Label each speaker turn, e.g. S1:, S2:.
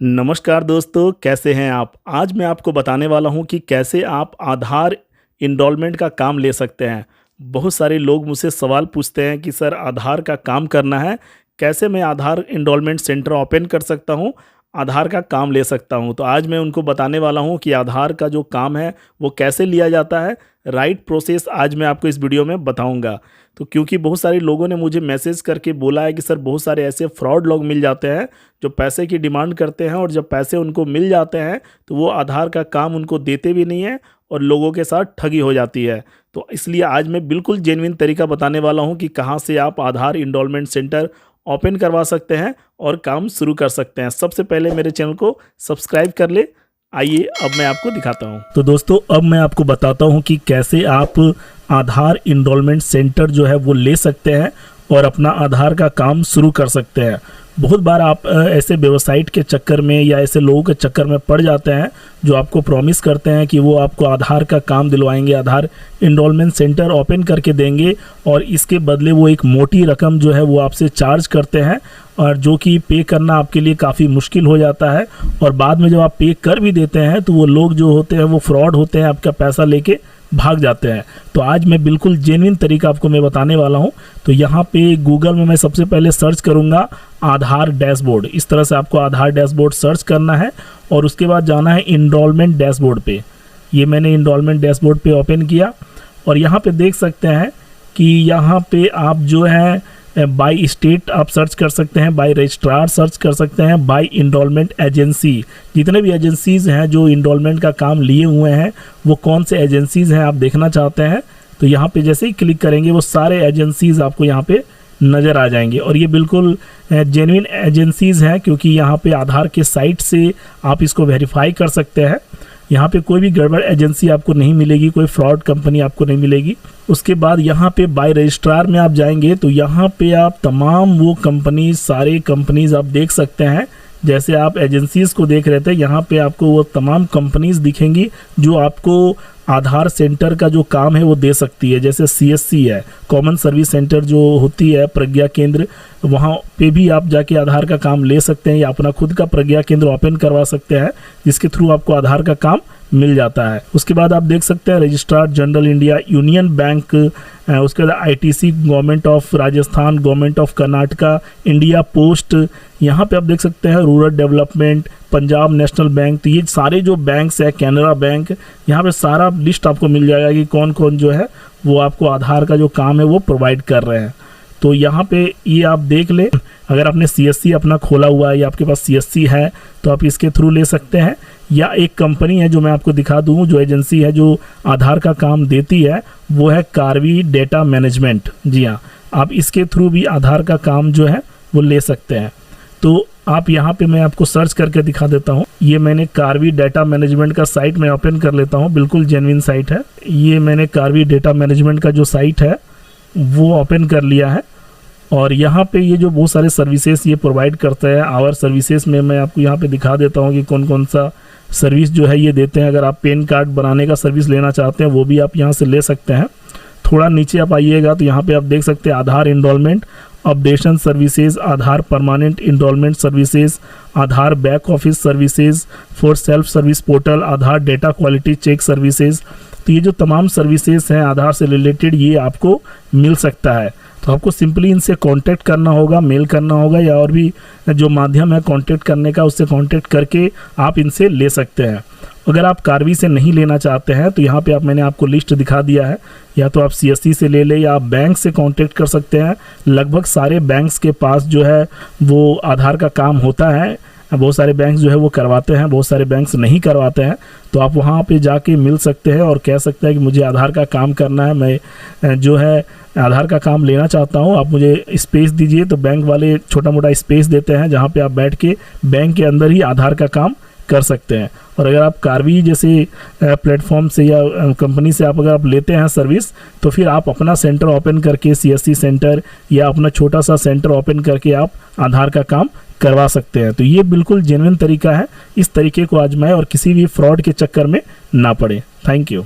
S1: नमस्कार दोस्तों, कैसे हैं आप। आज मैं आपको बताने वाला हूं कि कैसे आप आधार इनरोलमेंट का काम ले सकते हैं। बहुत सारे लोग मुझसे सवाल पूछते हैं कि सर आधार का काम करना है, कैसे मैं आधार इनरोलमेंट सेंटर ओपन कर सकता हूं, आधार का काम ले सकता हूं। तो आज मैं उनको बताने वाला हूं कि आधार का जो काम है वो कैसे लिया जाता है, राइट प्रोसेस आज मैं आपको इस वीडियो में बताऊंगा। तो क्योंकि बहुत सारे लोगों ने मुझे मैसेज करके बोला है कि सर बहुत सारे ऐसे फ्रॉड लोग मिल जाते हैं जो पैसे की डिमांड करते हैं, और जब पैसे उनको मिल जाते हैं तो वो आधार का काम उनको देते भी नहीं है और लोगों के साथ ठगी हो जाती है। तो इसलिए आज मैं बिल्कुल जेन्युइन तरीका बताने वाला हूं कि कहां से आप आधार इनरोलमेंट सेंटर ओपन करवा सकते हैं और काम शुरू कर सकते हैं। सबसे पहले मेरे चैनल को सब्सक्राइब कर ले। आइए अब मैं आपको दिखाता हूं। तो दोस्तों अब मैं आपको बताता हूं कि कैसे आप आधार इनरोलमेंट सेंटर जो है वो ले सकते हैं और अपना आधार का काम शुरू कर सकते हैं। बहुत बार आप ऐसे वेबसाइट के चक्कर में या ऐसे लोगों के चक्कर में पड़ जाते हैं जो आपको प्रॉमिस करते हैं कि वो आपको आधार का काम दिलवाएंगे, आधार इनरोलमेंट सेंटर ओपन करके देंगे, और इसके बदले वो एक मोटी रकम जो है वो आपसे चार्ज करते हैं, और जो कि पे करना आपके लिए काफ़ी मुश्किल हो जाता है। और बाद में जब आप पे कर भी देते हैं तो वो लोग जो होते हैं वो फ्रॉड होते हैं, आपका पैसा लेके भाग जाते हैं। तो आज मैं बिल्कुल जेन्युइन तरीका आपको मैं बताने वाला हूं। तो यहाँ पे गूगल में मैं सबसे पहले सर्च करूँगा आधार डैशबोर्ड। इस तरह से आपको आधार डैशबोर्ड सर्च करना है और उसके बाद जाना है इनरोलमेंट डैशबोर्ड पे। ये मैंने इनरोलमेंट डैशबोर्ड पे ओपन किया और यहाँ पे देख सकते हैं कि यहाँ पे आप जो है बाय स्टेट आप सर्च कर सकते हैं, बाय रजिस्ट्रार सर्च कर सकते हैं, बाय इनरोलमेंट एजेंसी। जितने भी एजेंसीज़ हैं जो इनरोलमेंट का काम लिए हुए हैं वो कौन से एजेंसीज़ हैं आप देखना चाहते हैं तो यहाँ पे जैसे ही क्लिक करेंगे वो सारे एजेंसीज़ आपको यहाँ पे नज़र आ जाएंगे। और ये बिल्कुल जेन्युइन एजेंसीज़ हैं क्योंकि यहाँ पे आधार के साइट से आप इसको वेरीफाई कर सकते हैं। यहाँ पे कोई भी गड़बड़ एजेंसी आपको नहीं मिलेगी, कोई फ्रॉड कंपनी आपको नहीं मिलेगी। उसके बाद यहाँ पे बाय रजिस्ट्रार में आप जाएंगे तो यहाँ पे आप तमाम वो कंपनी, सारे कंपनीज आप देख सकते हैं। जैसे आप एजेंसीज़ को देख रहे थे, यहाँ पे आपको वो तमाम कंपनीज दिखेंगी जो आपको आधार सेंटर का जो काम है वो दे सकती है। जैसे CSC है, कॉमन सर्विस सेंटर जो होती है, प्रज्ञा केंद्र, वहाँ पे भी आप जाके आधार का काम ले सकते हैं या अपना खुद का प्रज्ञा केंद्र ओपन करवा सकते हैं जिसके थ्रू आपको आधार का काम मिल जाता है। उसके बाद आप देख सकते हैं registrar general India, union bank, उसके बाद ITC, government of Rajasthan, government of Karnataka, India post, यहाँ पे आप देख सकते हैं rural development, Punjab national bank. तो ये सारे जो बैंक्स है, कैनरा बैंक, यहाँ पे सारा लिस्ट आपको मिल जाएगा कि कौन कौन जो है वो आपको आधार का जो काम है वो प्रोवाइड कर रहे हैं। तो यहाँ पे ये आप देख ले, अगर आपने CSC अपना खोला हुआ है या आपके पास CSC है तो आप इसके थ्रू ले सकते हैं। या एक कंपनी है जो मैं आपको दिखा दूँ, जो एजेंसी है जो आधार का काम देती है वो है कार्वी डेटा मैनेजमेंट। जी हाँ, आप इसके थ्रू भी आधार का काम जो है वो ले सकते हैं। तो आप यहाँ पे मैं आपको सर्च करके दिखा देता हूँ। ये मैंने कार्वी डेटा मैनेजमेंट का साइट मैं ओपन कर लेता हूँ, बिल्कुल जेन्युइन साइट है। ये मैंने कार्वी डेटा मैनेजमेंट का जो साइट है वो ओपन कर लिया है और यहाँ पे ये जो बहुत सारे सर्विसेज ये प्रोवाइड करते हैं, आवर सर्विसेज में मैं आपको यहाँ पे दिखा देता हूँ कि कौन कौन सा सर्विस जो है ये देते हैं। अगर आप पैन कार्ड बनाने का सर्विस लेना चाहते हैं वो भी आप यहाँ से ले सकते हैं। थोड़ा नीचे आप आइएगा तो यहाँ पे आप देख सकते हैं Aadhaar enrolment updation services, Aadhaar permanent enrolment services, Aadhaar back office services for self service portal, Aadhaar data quality check services. तो ये जो तमाम सर्विसेज हैं आधार से रिलेटेड ये आपको मिल सकता है। तो आपको सिंपली इनसे कांटेक्ट करना होगा, मेल करना होगा, या और भी जो माध्यम है कांटेक्ट करने का उससे कांटेक्ट करके आप इनसे ले सकते हैं। अगर आप कार्वी से नहीं लेना चाहते हैं तो यहाँ पे मैंने आपको लिस्ट दिखा दिया है, या तो आप CSC से ले लें या आप बैंक से कांटेक्ट कर सकते हैं। लगभग सारे बैंक्स के पास जो है वो आधार का काम होता है। बहुत सारे बैंक्स जो है वो करवाते हैं, बहुत सारे बैंक्स नहीं करवाते हैं। तो आप वहाँ पे जाके मिल सकते हैं और कह सकते हैं कि मुझे आधार का काम करना है, मैं जो है आधार का काम लेना चाहता हूँ, आप मुझे स्पेस दीजिए। तो बैंक वाले छोटा मोटा स्पेस देते हैं जहाँ पे आप बैठ के बैंक के अंदर ही आधार का काम कर सकते हैं। और अगर आप कार्वी जैसे प्लेटफॉर्म से या कंपनी से अगर आप लेते हैं सर्विस तो फिर आप अपना सेंटर ओपन करके, CSC सेंटर या अपना छोटा सा सेंटर ओपन करके आप आधार का काम करवा सकते हैं। तो ये बिल्कुल जेन्युइन तरीका है, इस तरीके को आजमाएं और किसी भी फ्रॉड के चक्कर में ना पड़े। Thank you.